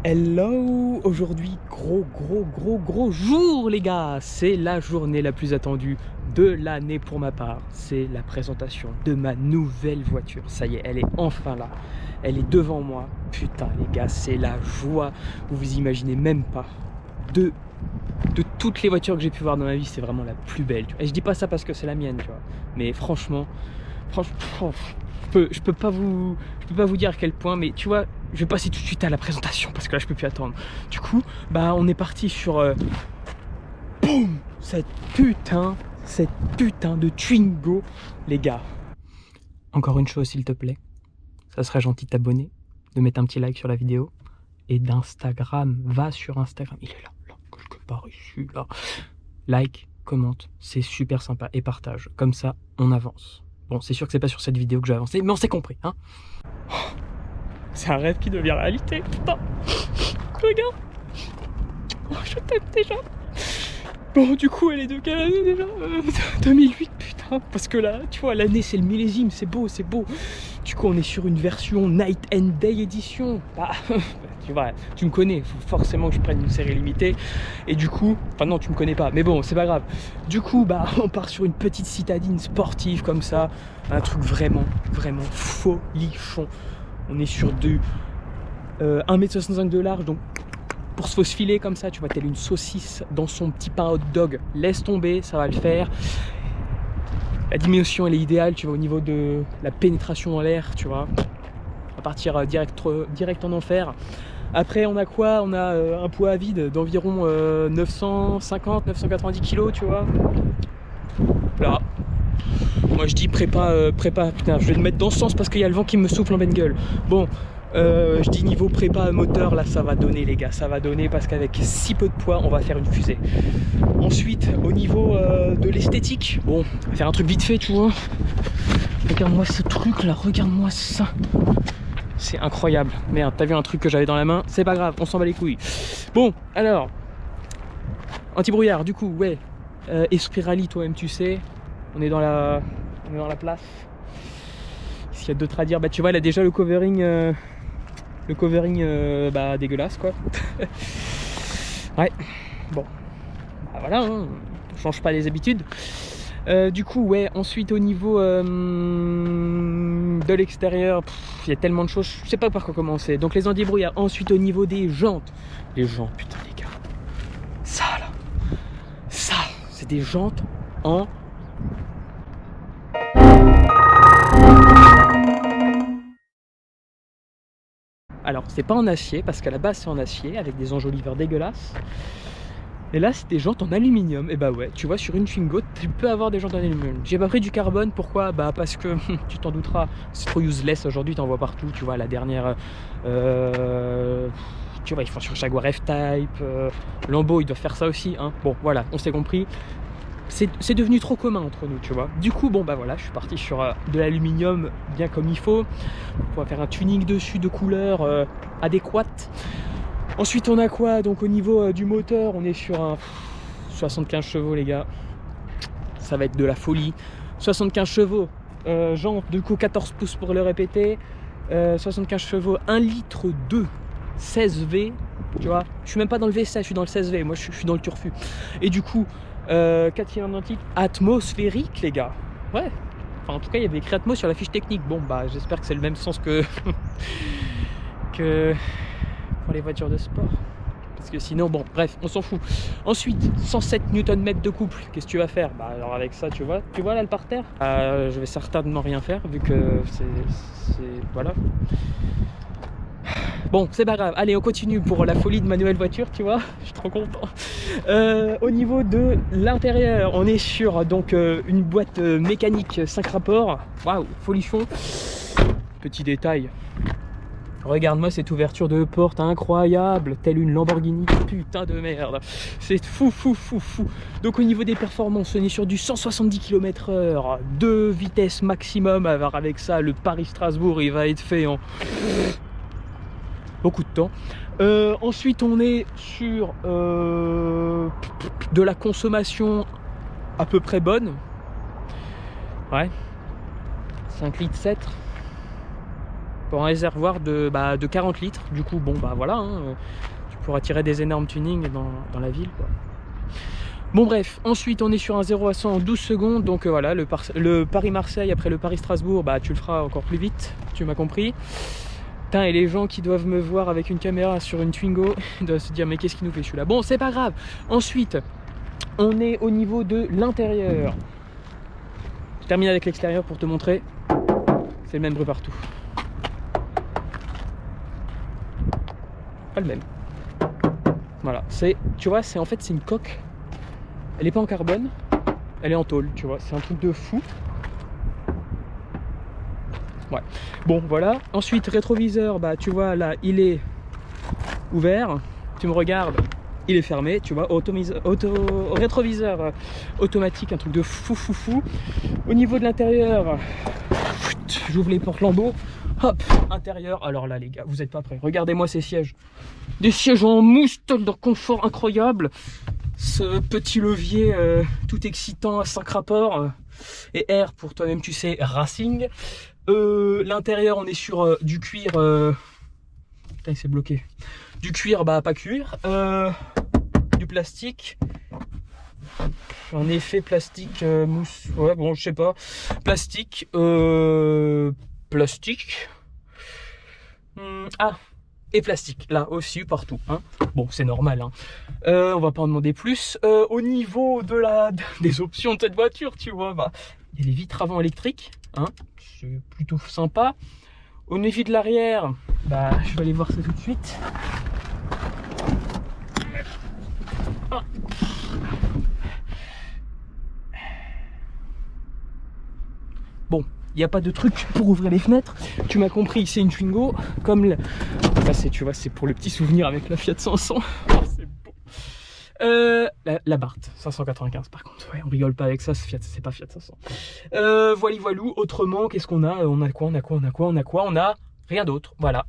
Hello! Aujourd'hui, gros jour les gars! C'est la journée la plus attendue de l'année pour ma part. C'est la présentation de ma nouvelle voiture. Ça y est, elle est enfin là. Elle est devant moi. Putain les gars, c'est la joie. Vous imaginez même pas. De toutes les voitures que j'ai pu voir dans ma vie, c'est vraiment la plus belle. Et je dis pas ça parce que c'est la mienne, tu vois. Mais franchement, je peux pas vous dire à quel point, mais tu vois, je vais passer tout de suite à la présentation parce que là je peux plus attendre. Du coup, bah on est parti sur boum, cette putain de Twingo, les gars. Encore une chose s'il te plaît, ça serait gentil de t'abonner, de mettre un petit like sur la vidéo et d'Instagram. Va sur Instagram, il est là, quelque part ici, là. Like, commente, c'est super sympa et partage. Comme ça, on avance. Bon, c'est sûr que c'est pas sur cette vidéo que j'ai avancé, mais on s'est compris, hein. C'est un rêve qui devient réalité, putain. Regarde. Oh, je t'aime déjà. Bon, du coup, elle est de quelle année déjà 2008, putain. Parce que là, tu vois, l'année, c'est le millésime, c'est beau, c'est beau. Du coup, on est sur une version Night and Day Edition. Ah, tu vois, tu me connais, faut forcément que je prenne une série limitée. Et du coup, enfin non, tu me connais pas, mais bon, c'est pas grave. Du coup, bah, on part sur une petite citadine sportive comme ça. Un truc vraiment folichon. On est sur du 1,65 m de large, donc pour se faufiler comme ça, tu vois, telle une saucisse dans son petit pain hot dog. Laisse tomber, ça va le faire. La diminution, elle est idéale, tu vois, au niveau de la pénétration dans l'air, tu vois. On va partir direct en enfer. Après, on a quoi? On a un poids à vide d'environ 950-990 kg, tu vois. Là. Moi, je dis prépa, putain, je vais le mettre dans ce sens parce qu'il y a le vent qui me souffle en pleine gueule. Bon. Je dis niveau prépa moteur, là ça va donner les gars, ça va donner parce qu'avec si peu de poids on va faire une fusée. Ensuite au niveau de l'esthétique, bon, on va faire un truc vite fait, tu vois. Regarde-moi ce truc là, regarde-moi ça. C'est incroyable. Merde, t'as vu un truc que j'avais dans la main, c'est pas grave, on s'en bat les couilles. Bon, alors, anti-brouillard du coup, ouais. Esprit rallye, toi-même tu sais, on est dans la place. S'il y a d'autres à dire, bah tu vois, elle a déjà le covering bah dégueulasse quoi. Ouais, bon, bah voilà, hein. On change pas les habitudes. Du coup, ouais, ensuite au niveau de l'extérieur, il y a tellement de choses, je sais pas par quoi commencer. Donc les anti-brouillards. Ensuite au niveau des jantes, les jantes, putain les gars, ça là, ça, c'est des jantes en alors, c'est pas en acier, parce qu'à la base c'est en acier, avec des enjoliveurs dégueulasses. Et là, c'est des jantes en aluminium. Et bah ouais, tu vois, sur une Twingo, tu peux avoir des jantes en aluminium. J'ai pas pris du carbone, pourquoi? Bah parce que, tu t'en douteras, c'est trop useless aujourd'hui, t'en vois partout. Tu vois, la dernière... tu vois, ils font sur Jaguar F-Type, Lambo, ils doivent faire ça aussi, hein. Bon, voilà, on s'est compris. C'est devenu trop commun entre nous, tu vois. Du coup, bon bah voilà, je suis parti sur de l'aluminium bien comme il faut. On va faire un tuning dessus de couleur adéquate. Ensuite, on a quoi? Donc au niveau du moteur, on est sur un 75 chevaux, les gars. Ça va être de la folie. 75 chevaux, jantes du coup 14 pouces pour le répéter. 75 chevaux, 1 litre 2, 16V. Tu vois, je suis même pas dans le V16, je suis dans le 16V. Moi, je suis dans le turfu. Et du coup, 4 cylindres d'antique atmosphérique, les gars. Ouais. Enfin, en tout cas, il y avait écrit Atmos sur la fiche technique. Bon, bah, j'espère que c'est le même sens que pour les voitures de sport. Parce que sinon, bon, bref, on s'en fout. Ensuite, 107 Nm de couple. Qu'est-ce que tu vas faire? Bah, alors avec ça, tu vois là le parterre. Je vais certainement rien faire vu que c'est voilà. Bon, c'est pas grave. Allez, on continue pour la folie de ma nouvelle voiture, tu vois. Je suis trop content. Au niveau de l'intérieur, on est sur donc une boîte mécanique 5 rapports. Waouh, folichon. Petit détail. Regarde-moi cette ouverture de porte incroyable, telle une Lamborghini. Putain de merde. C'est fou. Donc au niveau des performances, on est sur du 170 km/h, 2 vitesses maximum. Alors avec ça, le Paris-Strasbourg, il va être fait en... beaucoup de temps. Ensuite on est sur de la consommation à peu près bonne. Ouais, 5 litres 7. pour un réservoir de 40 litres. Du coup, bon, bah voilà, hein, tu pourras tirer des énormes tunings dans la ville, quoi. Bon bref, ensuite on est sur un 0 à 100 en 12 secondes, donc voilà, le Paris-Marseille après le Paris-Strasbourg, bah tu le feras encore plus vite, tu m'as compris. Putain, et les gens qui doivent me voir avec une caméra sur une Twingo, ils doivent se dire mais qu'est-ce qui nous fait celui-là. Bon, c'est pas grave. Ensuite, on est au niveau de l'intérieur. Je termine avec l'extérieur pour te montrer. C'est le même bruit partout. Pas le même. Voilà, tu vois, en fait c'est une coque. Elle est pas en carbone, elle est en tôle, tu vois. C'est un truc de fou. Ouais. Bon, voilà. Ensuite, rétroviseur, bah tu vois là, il est ouvert. Tu me regardes, il est fermé, tu vois. Rétroviseur automatique, un truc de fou. Au niveau de l'intérieur, j'ouvre les portes lambeaux. Hop, intérieur. Alors là, les gars, vous n'êtes pas prêts. Regardez-moi ces sièges. Des sièges en mousse, de confort incroyable. Ce petit levier tout excitant à 5 rapports. Et R pour toi-même, tu sais, Racing. L'intérieur, on est sur du cuir. Putain, il s'est bloqué. Du cuir, bah pas cuir. Du plastique. Un effet plastique, mousse. Ouais, bon, je sais pas. Plastique. Plastique. Ah, et plastique. Là aussi, partout. Hein. Bon, c'est normal. Hein. On va pas en demander plus. Au niveau des options de cette voiture, tu vois, bah, il y a les vitres avant électriques. Hein. C'est plutôt sympa. Au niveau de l'arrière, bah, je vais aller voir ça tout de suite. Ah. Bon, il n'y a pas de truc pour ouvrir les fenêtres. Tu m'as compris, c'est une Twingo. Comme ça, tu vois, c'est pour le petit souvenir avec la Fiat 500. Oh, c'est beau. La Barthes 595 par contre, ouais, on rigole pas avec ça, c'est pas Fiat 500. Voilou, autrement, qu'est-ce qu'on a? On a quoi? On a rien d'autre, voilà.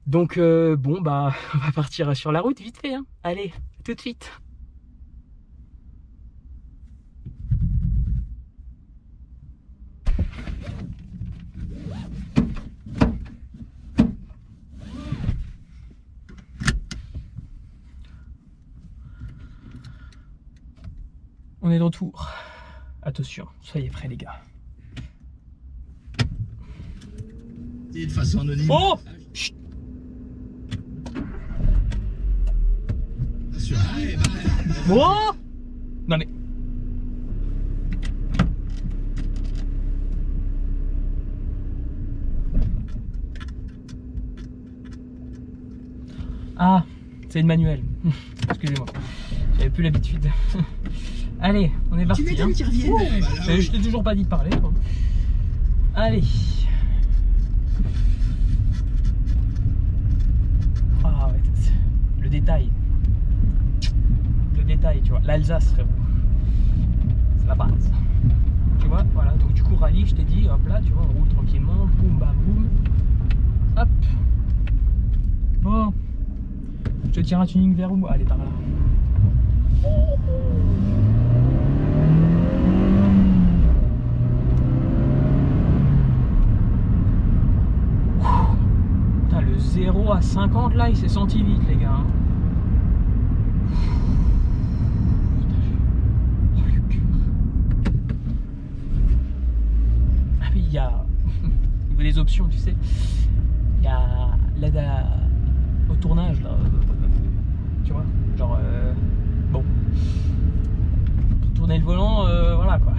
Donc bon bah on va partir sur la route vite fait, hein. Allez, tout de suite. On est de retour. Attention, soyez prêts les gars. Et de façon anonyme. Oh, oh non mais... Ah, c'est une manuelle. Excusez-moi, j'avais plus l'habitude. Allez, on est parti. Tu m'étonnes qu'ils reviennent. Je t'ai toujours pas dit de parler, quoi. Allez. Ah ouais, le détail. Le détail, tu vois. L'Alsace, frérot. C'est la base. Tu vois, voilà. Donc du coup, rallye, je t'ai dit, hop là, tu vois, on roule tranquillement. Boum, bam, boum. Hop. Bon. Je te tire un tuning vers où? Allez, par là. Putain, le 0 à 50 là, il s'est senti vite, les gars. Hein. Oh, le cœur. Ah, mais il y a. Au niveau des options, tu sais, il y a l'aide au tournage là. Tu vois, genre. Bon. Pour tourner le volant, voilà quoi.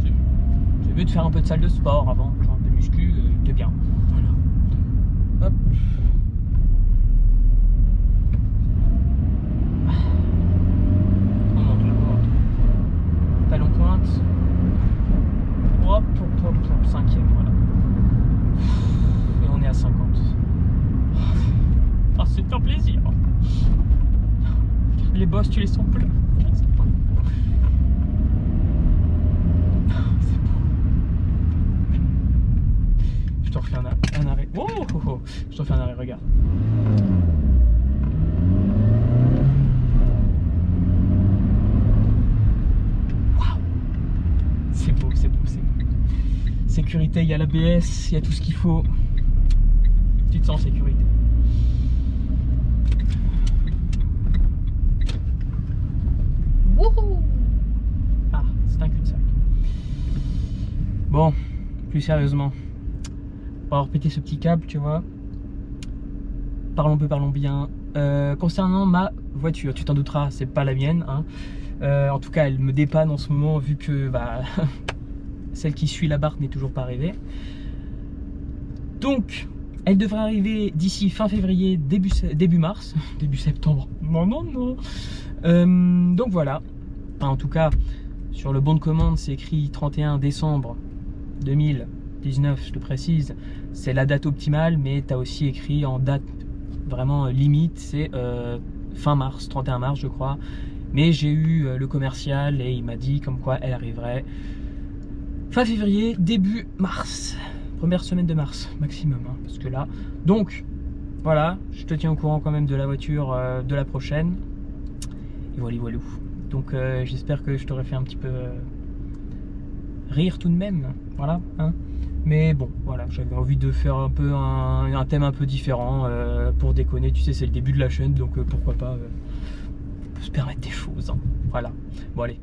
C'est mieux de faire un peu de salle de sport avant, genre un peu de muscu, de bien. Voilà. Hop. On monte. Talon pointe. Hop, 5e, voilà. Et on est à 50. Ah, c'est un plaisir. Les bosses, tu les sens plus. C'est beau. Je te refais un arrêt. Oh, oh, oh. Je te refais un arrêt, regarde. Waouh. C'est beau. Sécurité, il y a l'ABS, il y a tout ce qu'il faut. tu te sens en sécurité. Wouhou! Ah, c'est un cul-de-sac. Bon, plus sérieusement, pour avoir pété ce petit câble, tu vois, parlons peu, parlons bien. Concernant ma voiture, tu t'en douteras, c'est pas la mienne, hein. En tout cas, elle me dépanne en ce moment vu que bah, celle qui suit la barre n'est toujours pas arrivée. Donc, elle devrait arriver d'ici fin février, début mars, début septembre. Non, non, non. Donc voilà. Enfin, en tout cas, sur le bon de commande, c'est écrit 31 décembre 2019, je te précise. C'est la date optimale, mais tu as aussi écrit en date vraiment limite, c'est fin mars, 31 mars, je crois. Mais j'ai eu le commercial et il m'a dit comme quoi elle arriverait fin février, début mars. Première semaine de mars maximum, hein, parce que là. Donc, voilà, je te tiens au courant quand même de la voiture de la prochaine. Et voilà, voilà. Donc, j'espère que je t'aurais fait un petit peu rire tout de même. Voilà, hein. Mais bon, voilà, j'avais envie de faire un peu un thème un peu différent pour déconner. Tu sais, c'est le début de la chaîne, donc pourquoi pas. On peut se permettre des choses, hein. Voilà. Bon, allez.